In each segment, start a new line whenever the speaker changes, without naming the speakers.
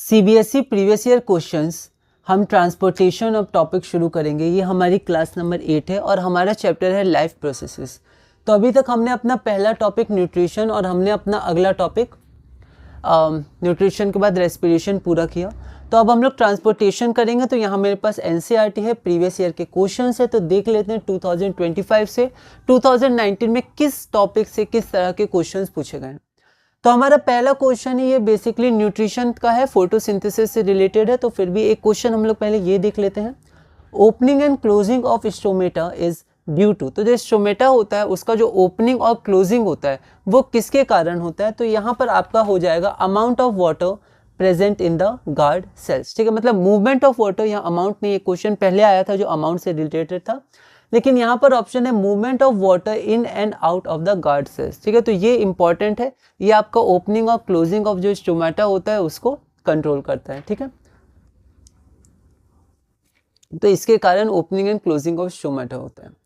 CBSE previous year questions हम transportation of topic शुरू करेंगे। ये हमारी क्लास नंबर 8 है और हमारा चैप्टर है लाइफ प्रोसेसेस। तो अभी तक हमने अपना पहला टॉपिक न्यूट्रिशन और हमने अपना अगला टॉपिक न्यूट्रिशन के बाद रेस्पिरेशन पूरा किया। तो अब हम लोग ट्रांसपोर्टेशन करेंगे। तो यहाँ मेरे पास एनसीईआरटी है, प्रीवियस ईयर के क्वेश्चंस है। तो देख लेते हैं 2025 से 2019 में किस टॉपिक से किस तरह के क्वेश्चंस पूछे गए। तो हमारा पहला क्वेश्चन है, ये बेसिकली न्यूट्रिशन का है, फोटोसिंथेसिस से रिलेटेड है। तो फिर भी एक क्वेश्चन हम लोग पहले ये देख लेते हैं। Opening and closing of stomata is due to. तो जो स्टोमेटा होता है उसका जो ओपनिंग और क्लोजिंग होता है वो किसके कारण होता है। तो यहाँ पर आपका हो जाएगा amount of water present in the guard sales. ठीक है, मतलब मूवमेंट ऑफ वाटर, यहाँ अमाउंट नहीं, एक क्वेश्चन पहले आया था जो अमाउंट से रिलेटेड था, लेकिन यहाँ पर ऑप्शन है movement of water in and out of the guard sales. ठीक है, तो ये इंपॉर्टेंट है, ये आपका ओपनिंग और क्लोजिंग ऑफ जो स्टोमेटा होता है उसको कंट्रोल करता है। ठीक है, तो इसके कारण opening and closing of stomata होता है।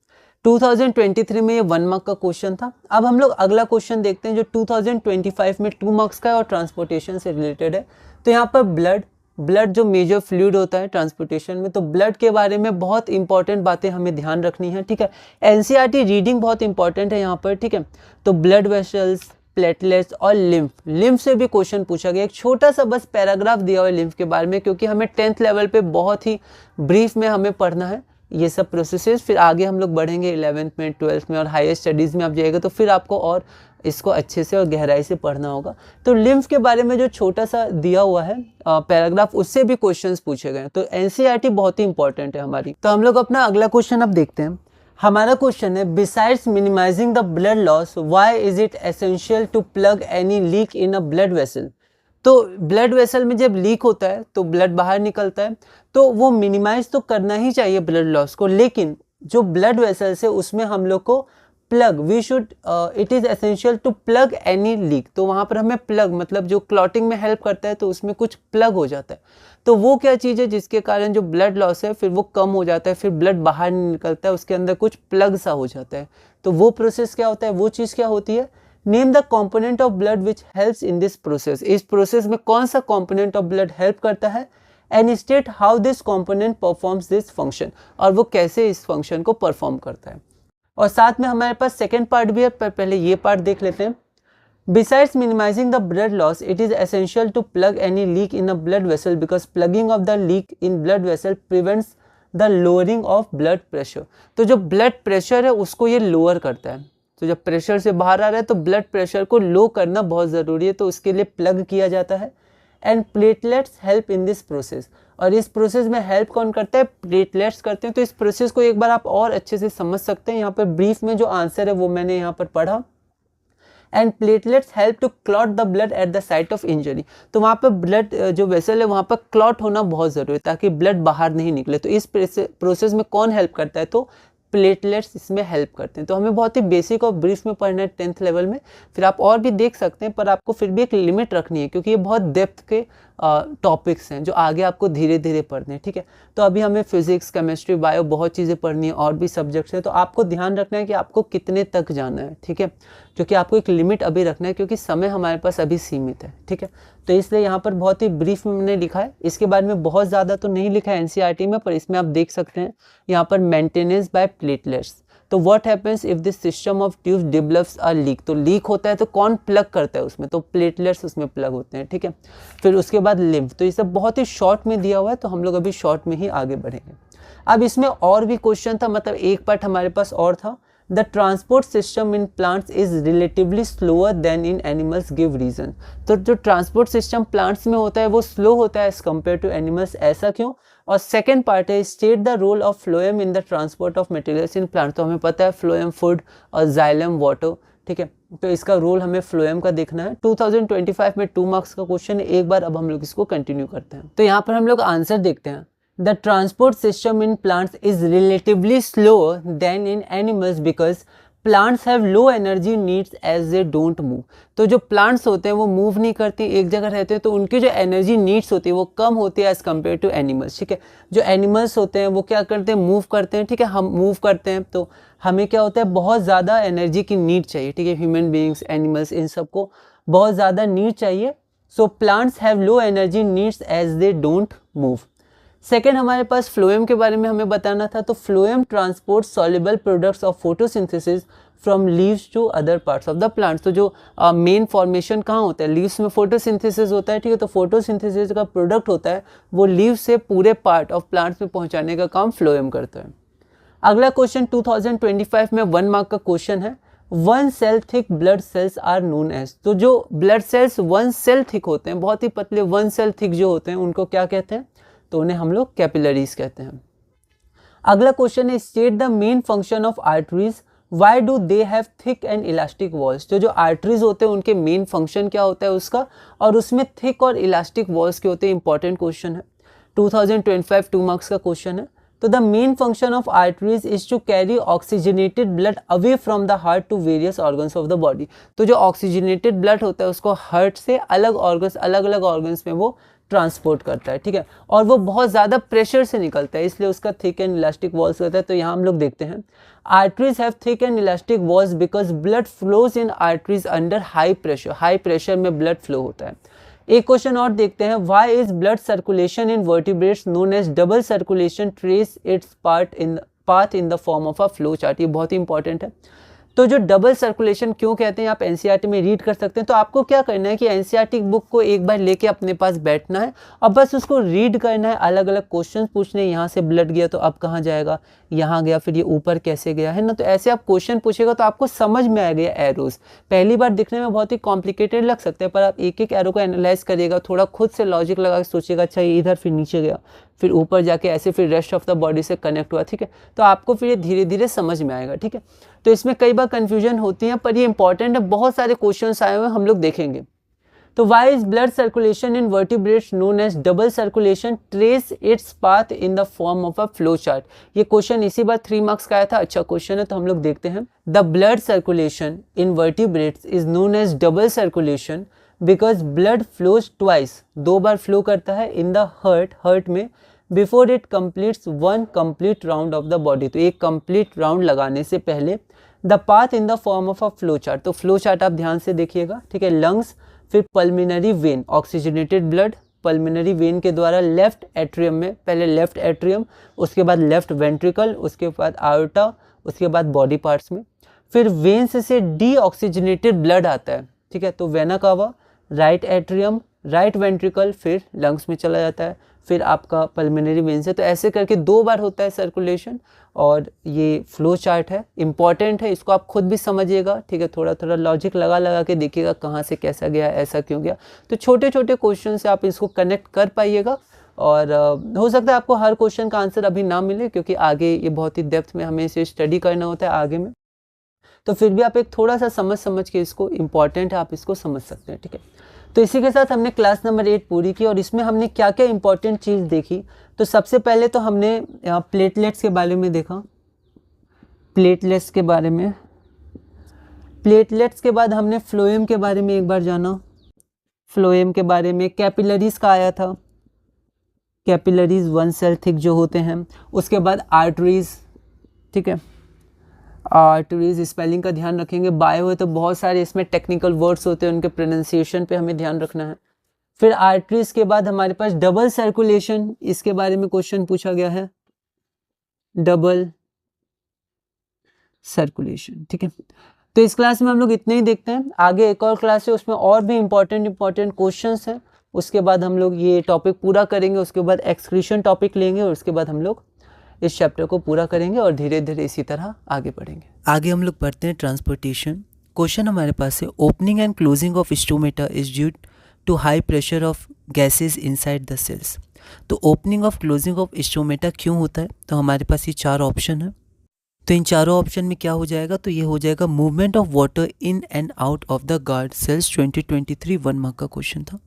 2023 में ये 1 मार्क का क्वेश्चन था। अब हम लोग अगला क्वेश्चन देखते हैं जो 2025 में 2 मार्क्स का है और ट्रांसपोर्टेशन से रिलेटेड है। तो यहाँ पर ब्लड जो मेजर फ्लूइड होता है ट्रांसपोर्टेशन में, तो ब्लड के बारे में बहुत इंपॉर्टेंट बातें हमें ध्यान रखनी है। ठीक है, एनसीईआरटी रीडिंग बहुत इंपॉर्टेंट है यहाँ पर। ठीक है, तो ब्लड वेसल्स, प्लेटलेट्स और लिम्फ से भी क्वेश्चन पूछा गया। एक छोटा सा बस पैराग्राफ दिया हुआ है लिम्फ के बारे में, क्योंकि हमें 10th लेवल पे बहुत ही ब्रीफ में हमें पढ़ना है ये सब प्रोसेसेस। फिर आगे हम लोग बढ़ेंगे 11th में, 12th में और हायर स्टडीज़ में आप जाइएगा तो फिर आपको और इसको अच्छे से और गहराई से पढ़ना होगा। तो लिम्फ के बारे में जो छोटा सा दिया हुआ है पैराग्राफ, उससे भी क्वेश्चंस पूछे गए। तो एनसीईआरटी बहुत ही इंपॉर्टेंट है हमारी। तो हम लोग अपना अगला क्वेश्चन अब देखते हैं। हमारा क्वेश्चन है, besides minimising the blood loss why is it essential to plug any leak in a blood vessel. तो ब्लड वेसल में जब लीक होता है तो ब्लड बाहर निकलता है, तो वो मिनिमाइज तो करना ही चाहिए ब्लड लॉस को, लेकिन जो ब्लड वेसल्स है उसमें हम लोग को plug, we should, it is essential to plug any leak. तो वहाँ पर हमें प्लग, मतलब जो क्लॉटिंग में हेल्प करता है, तो उसमें कुछ प्लग हो जाता है। तो वो क्या चीज़ है जिसके कारण जो ब्लड लॉस है फिर वो कम हो जाता है, फिर ब्लड बाहर नहीं निकलता है, उसके अंदर कुछ प्लग सा हो जाता है। तो वो प्रोसेस क्या होता है, वो चीज़ क्या होती है। Name the component of blood which helps in this process. इस प्रोसेस में कौन सा कॉम्पोनेंट ऑफ ब्लड हेल्प करता है, and state how this component performs this function, और वो कैसे इस फंक्शन को परफॉर्म करता है। और साथ में हमारे पास सेकेंड पार्ट भी है, पर पहले ये पार्ट देख लेते हैं। Besides minimising the blood loss it is essential to plug any leak in a blood vessel because plugging of the leak in blood vessel prevents the lowering of blood pressure. तो जो blood pressure है उसको ये lower करता है। तो जब pressure से बाहर आ रहा है तो ब्लड प्रेशर को लो करना बहुत ज़रूरी है, तो उसके लिए प्लग किया जाता है। And platelets help in this process, और इस प्रोसेस में हेल्प कौन करता है, प्लेटलेट्स करते हैं। तो इस प्रोसेस को एक बार आप और अच्छे से समझ सकते हैं। यहाँ पर ब्रीफ में जो आंसर है वो मैंने यहाँ पर पढ़ा। And platelets help to clot the blood at the site of injury. तो वहाँ पर ब्लड जो वेसल है वहाँ पर क्लॉट होना बहुत ज़रूरी है ताकि ब्लड बाहर नहीं निकले। तो इस प्रोसेस में कौन हेल्प करता है, तो प्लेटलेट्स इसमें हेल्प करते हैं। तो हमें बहुत ही बेसिक और ब्रीफ में पढ़ना है 10th लेवल में, फिर आप और भी देख सकते हैं, पर आपको फिर भी एक लिमिट रखनी है क्योंकि ये बहुत डेप्थ के टॉपिक्स हैं जो आगे आपको धीरे धीरे पढ़ने हैं। ठीक है, तो अभी हमें फिजिक्स, केमिस्ट्री, बायो बहुत चीज़ें पढ़नी है, और भी सब्जेक्ट्स हैं। तो आपको ध्यान रखना है कि आपको कितने तक जाना है। ठीक है, क्योंकि आपको एक लिमिट अभी रखना है क्योंकि समय हमारे पास अभी सीमित है। ठीक है, तो इसलिए यहाँ पर बहुत ही ब्रीफ में मैंने लिखा है। इसके बारे में बहुत ज़्यादा तो नहीं लिखा है एनसीईआरटी में, पर इसमें आप देख सकते हैं यहाँ पर मेंटेनेंस बाय प्लेटलेट्स। तो what happens if this system of tubes develops a leak. तो लीक होता है तो कौन प्लग करता है उसमें, तो प्लेटलेट्स उसमें प्लग होते हैं। ठीक है, फिर उसके बाद लिम्फ। तो ये सब बहुत ही शॉर्ट में दिया हुआ है, तो हम लोग अभी शॉर्ट में ही आगे बढ़ेंगे। अब इसमें और भी क्वेश्चन था, मतलब एक पार्ट हमारे पास और था। The transport system in plants is relatively slower than in animals, give reason. तो जो ट्रांसपोर्ट सिस्टम प्लांट्स में होता है वो स्लो होता है एज कम्पेयर टू एनिमल्स, ऐसा क्यों। और सेकेंड पार्ट है, state the role of phloem in the transport of materials in plant. तो हमें पता है फ्लोएम फूड और जाइलम वाटर। ठीक है, तो इसका रोल हमें फ्लोएम का देखना है। 2025 में 2 मार्क्स का क्वेश्चन है। एक बार अब हम लोग इसको कंटिन्यू करते हैं। तो यहाँ पर हम लोग आंसर देखते हैं। The transport system in plants is relatively slower than in animals because plants have low energy needs as they don't move। तो जो plants होते हैं वो move नहीं करते, एक जगह रहते हैं, तो उनकी जो energy needs होती है वो कम होती है as compared to animals। ठीक है, जो animals होते हैं वो क्या करते हैं, move करते हैं। ठीक है, हम move करते हैं तो हमें क्या होता है, बहुत ज़्यादा energy की need चाहिए। ठीक है, ह्यूमन बींग्स, एनिमल्स, इन सबको बहुत ज़्यादा नीड चाहिए so plants have low energy needs as they don't move. Second हमारे पास फ्लोएम के बारे में हमें बताना था, तो phloem transport soluble products of photosynthesis from leaves to other parts of the plants. तो जो मेन फॉर्मेशन कहाँ होता है, लीव्स में फोटोसिंथेसिस होता है, ठीक है, तो फोटोसिंथेसिस का प्रोडक्ट होता है वो लीव्स से पूरे पार्ट ऑफ प्लांट्स में पहुंचाने का काम फ्लोएम करता है। अगला क्वेश्चन 2025 में 1 मार्क का क्वेश्चन है, 1 cell thick blood cells are known as. तो जो ब्लड सेल्स 1 सेल थिक होते हैं, बहुत ही पतले 1 सेल थिक जो होते हैं, उनको क्या कहते हैं, तो उन्हें हम लोग कैपिलरीज कहते हैं। अगला क्वेश्चन है, state the main function of arteries, why do they have thick and elastic walls. तो जो आर्टरीज होते हैं उनके मेन फंक्शन क्या होता है उसका, और उसमें थिक और इलास्टिक वॉल्स के होते हैं। इंपॉर्टेंट क्वेश्चन है, 2025 2 मार्क्स का क्वेश्चन है। तो the main function of arteries is to carry oxygenated blood away from the heart to various organs of the body. तो जो ऑक्सीजनेटेड ब्लड होता है उसको हार्ट से अलग ऑर्गन्स, अलग अलग ऑर्गन्स में वो ट्रांसपोर्ट करता है, ठीक है, और वो बहुत ज़्यादा प्रेशर से निकलता है, इसलिए उसका थिक एंड इलास्टिक वॉल्स होता है। तो यहाँ हम लोग देखते हैं, arteries have thick and elastic walls because blood flows in arteries under high pressure. High pressure में ब्लड फ्लो होता है। एक क्वेश्चन और देखते हैं, why is blood circulation in vertebrates known as double circulation trace its path in the form of a flow chart. ये बहुत ही important है। तो जो डबल सर्कुलेशन क्यों कहते हैं आप एनसीईआरटी में रीड कर सकते हैं। तो आपको क्या करना है कि एनसीईआरटी बुक को एक बार लेके अपने पास बैठना है और बस उसको रीड करना है, अलग अलग क्वेश्चंस पूछने हैं, यहाँ से ब्लड गया तो अब कहाँ जाएगा, यहाँ गया, फिर ये ऊपर कैसे गया, है ना। तो ऐसे आप क्वेश्चन पूछेगा तो आपको समझ में आएगा एरोज। पहली बार दिखने में बहुत ही कॉम्प्लिकेटेड लग सकते हैं, पर आप एक एक एरो को एनालाइज करिएगा, थोड़ा खुद से लॉजिक लगा के सोचिएगा, अच्छा ये इधर फिर नीचे गया, फिर ऊपर जाके ऐसे फिर रेस्ट ऑफ द बॉडी से कनेक्ट हुआ, ठीक है। तो आपको फिर ये धीरे धीरे समझ में आएगा, ठीक है। तो इसमें कई बार कंफ्यूजन होती है, पर ये इंपॉर्टेंट है, बहुत सारे क्वेश्चंस आए हुए हैं, हम लोग देखेंगे। तो why is blood circulation in vertebrates known as double circulation trace its path in the form of a flow chart. ये क्वेश्चन इसी बार 3 मार्क्स का आया था, अच्छा क्वेश्चन है, तो हम लोग देखते हैं। The blood circulation in vertebrates is known as double circulation because blood flows twice, 2 बार फ्लो करता है, इन द हार्ट में, before it completes 1 complete round of the body. तो एक कंप्लीट राउंड लगाने से पहले the path in the form of a flow chart. तो फ्लो चार्ट आप ध्यान से देखिएगा, ठीक है। लंग्स, फिर pulmonary vein, oxygenated blood pulmonary vein के द्वारा लेफ्ट एट्रियम में, पहले लेफ्ट एट्रियम, उसके बाद लेफ्ट वेंट्रिकल, उसके बाद आयोटा, उसके बाद बॉडी पार्ट्स में, फिर वेन्स से डीऑक्सीजनेटेड ब्लड आता है, ठीक है। तो vena cava, right atrium, right ventricle, फिर लंग्स में चला जाता है, फिर आपका पल्मिनरी वेन से। तो ऐसे करके 2 बार होता है सर्कुलेशन, और ये फ्लो चार्ट है, इंपॉर्टेंट है, इसको आप खुद भी समझिएगा, ठीक है। थोड़ा थोड़ा लॉजिक लगा के देखिएगा कहाँ से कैसा गया, ऐसा क्यों गया। तो छोटे छोटे क्वेश्चन से आप इसको कनेक्ट कर पाइएगा, और हो सकता है आपको हर क्वेश्चन का आंसर अभी ना मिले, क्योंकि आगे ये बहुत ही डेप्थ में हमें इसे स्टडी करना होता है आगे में। तो फिर भी आप एक थोड़ा सा समझ के इसको, इम्पॉर्टेंट है, आप इसको समझ सकते हैं, ठीक है। तो इसी के साथ हमने क्लास नंबर 8 पूरी की, और इसमें हमने क्या क्या इंपॉर्टेंट चीज़ देखी। तो सबसे पहले तो हमने प्लेटलेट्स के बारे में देखा, प्लेटलेट्स के बारे में। प्लेटलेट्स के बाद हमने फ्लोएम के बारे में एक बार जाना, फ्लोएम के बारे में। कैपिलरीज का आया था, कैपिलरीज 1 सेल थिक जो होते हैं। उसके बाद आर्टरीज, ठीक है, आर्टरीज स्पेलिंग का ध्यान रखेंगे, बायो है तो बहुत सारे इसमें टेक्निकल वर्ड्स होते हैं, उनके प्रोनाउंसिएशन पे हमें ध्यान रखना है। फिर आर्टरीज के बाद हमारे पास डबल सर्कुलेशन, इसके बारे में क्वेश्चन पूछा गया है, डबल सर्कुलेशन, ठीक है। तो इस क्लास में हम लोग इतने ही देखते हैं, आगे एक और क्लास है, उसमें और भी इंपॉर्टेंट क्वेश्चंस हैं। उसके बाद हम लोग ये टॉपिक पूरा करेंगे, उसके बाद एक्सक्रीशन टॉपिक लेंगे, और उसके बाद हम लोग इस चैप्टर को पूरा करेंगे और धीरे धीरे इसी तरह आगे बढ़ेंगे।
आगे हम लोग पढ़ते हैं ट्रांसपोर्टेशन। क्वेश्चन हमारे पास है, opening and closing of stomata is due to high pressure of gases inside the cells. तो opening of closing of stomata क्यों होता है, तो हमारे पास ये 4 ऑप्शन है। तो इन चारों ऑप्शन में क्या हो जाएगा, तो ये हो जाएगा movement of water in and out of the guard cells. 2023 1 mark का क्वेश्चन था,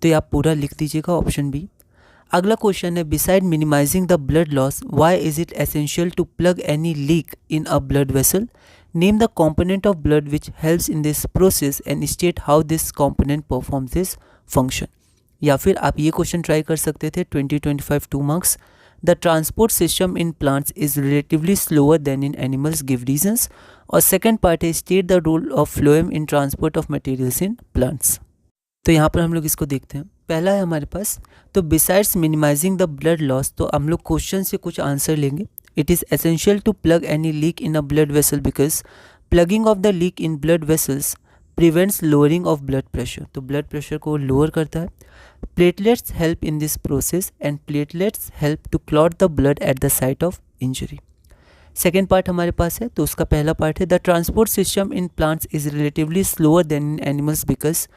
तो ये आप पूरा लिख दीजिएगा, ऑप्शन बी। अगला क्वेश्चन है, beside minimising the blood loss why is it essential to plug any leak in a blood vessel, name the component of blood which helps in this process and state how this component performs this function. या फिर आप ये question try कर सकते थे, 2025 2 marks, the transport system in plants is relatively slower than in animals, give reasons. और second part है, state the role of phloem in transport of materials in plants. तो यहाँ पर हम लोग इसको देखते हैं। पहला है हमारे पास, तो besides minimising the blood loss, तो हम लोग क्वेश्चन से कुछ आंसर लेंगे। It is essential to plug any leak in a blood vessel because plugging of the leak in blood vessels prevents lowering of blood pressure, तो blood pressure को lower करता है। Platelets help in this process and platelets help to clot the blood at the site of injury. Second part हमारे पास है, तो उसका पहला पार्ट है, the transport system in plants is relatively slower than in animals because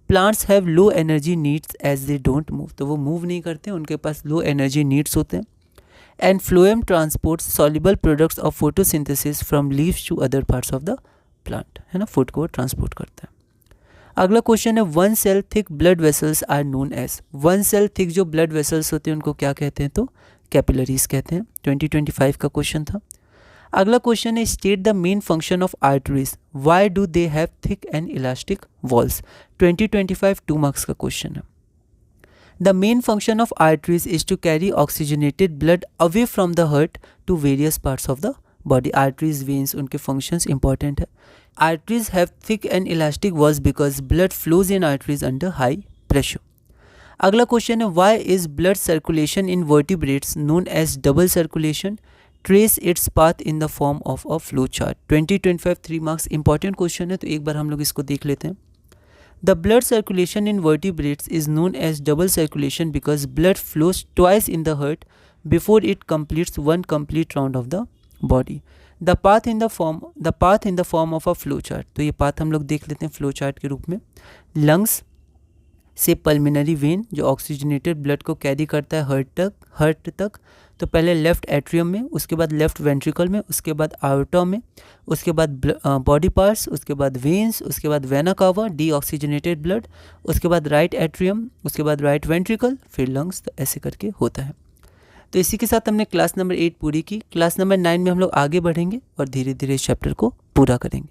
plants have low energy needs as they don't move, तो वो move नहीं करते, उनके पास लो एनर्जी नीड्स होते हैं। And phloem transports soluble products of photosynthesis from leaves to other parts of the plant, है ना, food को ट्रांसपोर्ट करता है। अगला क्वेश्चन है, one cell thick blood vessels are known as, one cell thick जो ब्लड वेसल्स होते हैं उनको क्या कहते हैं, तो कैपिलरीज कहते हैं। 2025 का क्वेश्चन था। अगला क्वेश्चन है, state the main function of arteries, why do they have thick and elastic walls. 2025 2 marks का क्वेश्चन है। The main function of arteries is to carry oxygenated blood away from the heart to various parts of the body. Arteries, veins, उनके functions important है। Arteries have thick and elastic walls because blood flows in arteries under high pressure. अगला question है, why is blood circulation in vertebrates known as double circulation, trace its path in the form of a flow chart. 2025 3 marks important question है, तो एक बार हम लोग इसको देख लेते हैं। The blood circulation in vertebrates is known as double circulation because blood flows twice in the heart before it completes one complete round of the body. The path in the form of a flow chart, तो ये path हम लोग देख लेते हैं flow chart के रूप में। लंग्स से पल्मिनरी वेन जो ऑक्सीजनेटेड ब्लड को कैरी करता है हार्ट तक, तो पहले लेफ्ट एट्रियम में, उसके बाद लेफ्ट वेंट्रिकल में, उसके बाद आयोटा में, उसके बाद बॉडी पार्ट्स, उसके बाद वेन्स, उसके बाद वेना कावा डीऑक्सीजनेटेड ब्लड, उसके बाद राइट एट्रियम, उसके बाद राइट वेंट्रिकल, फिर लंग्स, तो ऐसे करके होता है। तो इसी के साथ हमने क्लास नंबर 8 पूरी की। क्लास नंबर 9 में हम लोग आगे बढ़ेंगे और धीरे धीरे इस चैप्टर को पूरा करेंगे।